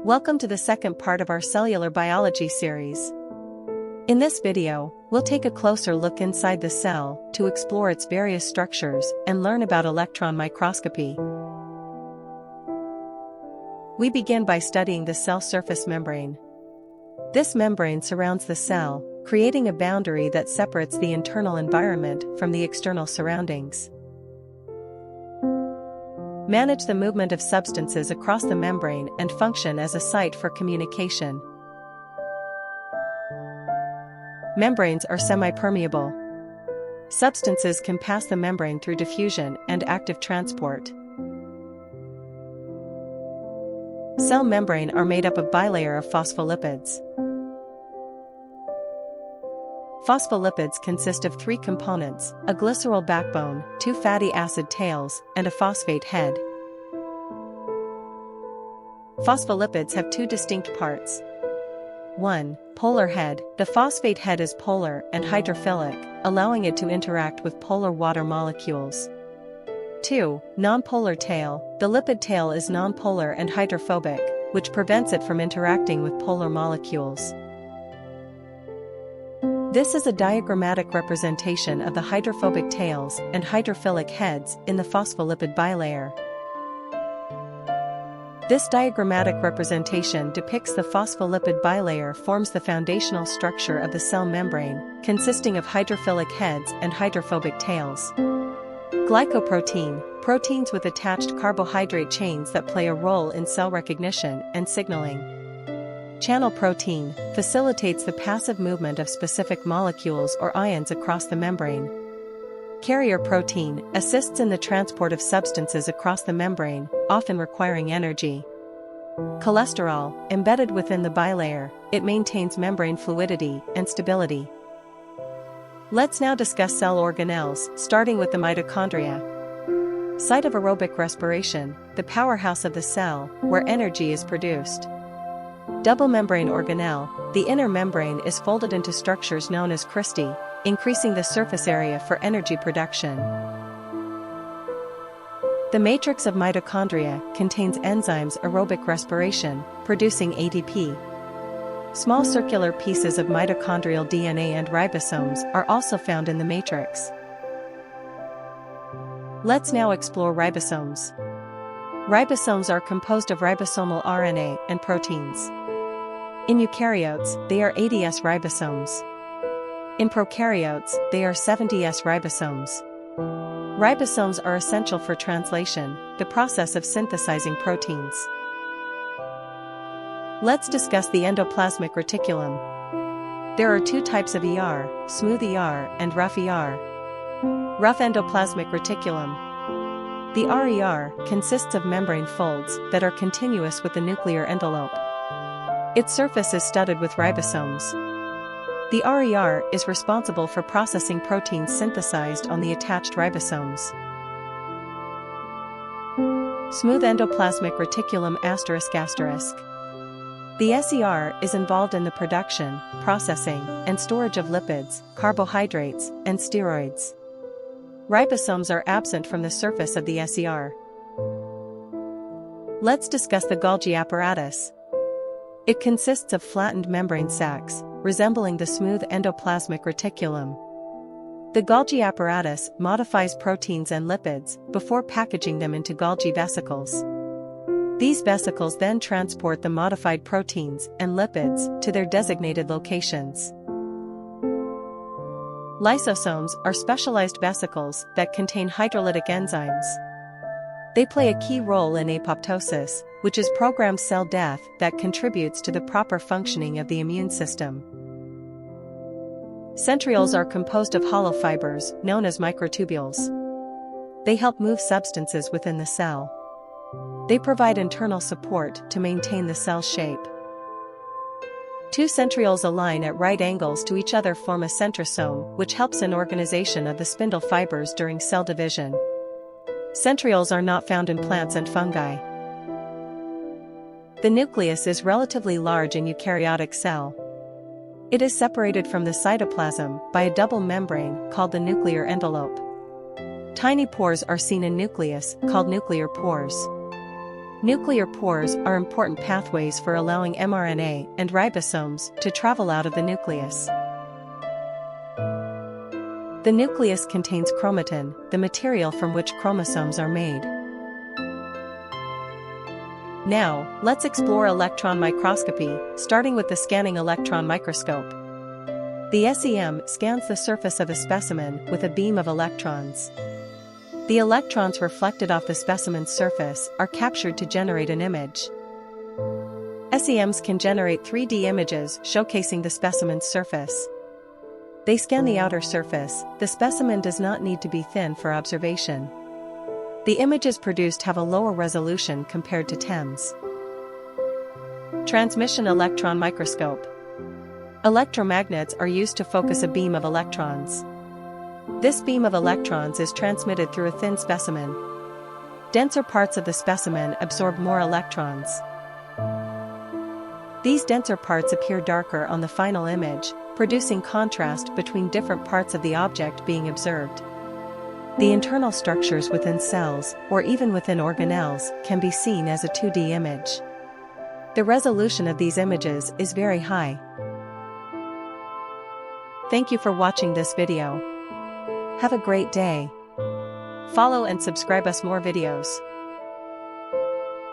Welcome to the second part of our cellular biology series. In this video, we'll take a closer look inside the cell to explore its various structures and learn about electron microscopy. We begin by studying the cell surface membrane. This membrane surrounds the cell, creating a boundary that separates the internal environment from the external surroundings. Manage the movement of substances across the membrane and function as a site for communication. Membranes are semi-permeable. Substances can pass the membrane through diffusion and active transport. Cell membrane are made up of bilayer of phospholipids. Phospholipids consist of three components: a glycerol backbone, two fatty acid tails, and a phosphate head. Phospholipids have two distinct parts. 1. Polar head. The phosphate head is polar and hydrophilic, allowing it to interact with polar water molecules. 2. Nonpolar tail. The lipid tail is nonpolar and hydrophobic, which prevents it from interacting with polar molecules. This is a diagrammatic representation of the hydrophobic tails and hydrophilic heads in the phospholipid bilayer. This diagrammatic representation depicts the phospholipid bilayer forms the foundational structure of the cell membrane, consisting of hydrophilic heads and hydrophobic tails. Glycoprotein, proteins with attached carbohydrate chains that play a role in cell recognition and signaling. Channel protein, facilitates the passive movement of specific molecules or ions across the membrane. Carrier protein, assists in the transport of substances across the membrane, often requiring energy. Cholesterol, embedded within the bilayer, it maintains membrane fluidity and stability. Let's now discuss cell organelles, starting with the mitochondria. Site of aerobic respiration, the powerhouse of the cell, where energy is produced. Double membrane organelle, the inner membrane is folded into structures known as cristae, increasing the surface area for energy production. The matrix of mitochondria contains enzymes aerobic respiration, producing ATP. Small circular pieces of mitochondrial DNA and ribosomes are also found in the matrix. Let's now explore ribosomes. Ribosomes are composed of ribosomal RNA and proteins. In eukaryotes, they are 80S ribosomes. In prokaryotes, they are 70S ribosomes. Ribosomes are essential for translation, the process of synthesizing proteins. Let's discuss the endoplasmic reticulum. There are two types of ER, smooth ER and rough ER. Rough endoplasmic reticulum. The RER consists of membrane folds that are continuous with the nuclear envelope. Its surface is studded with ribosomes. The RER is responsible for processing proteins synthesized on the attached ribosomes. Smooth endoplasmic reticulum ***. The SER is involved in the production, processing, and storage of lipids, carbohydrates, and steroids. Ribosomes are absent from the surface of the SER. Let's discuss the Golgi apparatus. It consists of flattened membrane sacs, resembling the smooth endoplasmic reticulum. The Golgi apparatus modifies proteins and lipids before packaging them into Golgi vesicles. These vesicles then transport the modified proteins and lipids to their designated locations. Lysosomes are specialized vesicles that contain hydrolytic enzymes. They play a key role in apoptosis, which is programmed cell death that contributes to the proper functioning of the immune system. Centrioles are composed of hollow fibers, known as microtubules. They help move substances within the cell. They provide internal support to maintain the cell shape. Two centrioles align at right angles to each other form a centrosome, which helps in organization of the spindle fibers during cell division. Centrioles are not found in plants and fungi. The nucleus is relatively large in eukaryotic cell. It is separated from the cytoplasm by a double membrane called the nuclear envelope. Tiny pores are seen in nucleus, called nuclear pores. Nuclear pores are important pathways for allowing mRNA and ribosomes to travel out of the nucleus. The nucleus contains chromatin, the material from which chromosomes are made. Now, let's explore electron microscopy, starting with the scanning electron microscope. The SEM scans the surface of a specimen with a beam of electrons. The electrons reflected off the specimen's surface are captured to generate an image. SEMs can generate 3D images showcasing the specimen's surface. They scan the outer surface. The specimen does not need to be thin for observation. The images produced have a lower resolution compared to TEMs. Transmission electron microscope. Electromagnets are used to focus a beam of electrons. This beam of electrons is transmitted through a thin specimen. Denser parts of the specimen absorb more electrons. These denser parts appear darker on the final image, producing contrast between different parts of the object being observed. The internal structures within cells, or even within organelles, can be seen as a 2D image. The resolution of these images is very high. Thank you for watching this video. Have a great day. Follow and subscribe us more videos.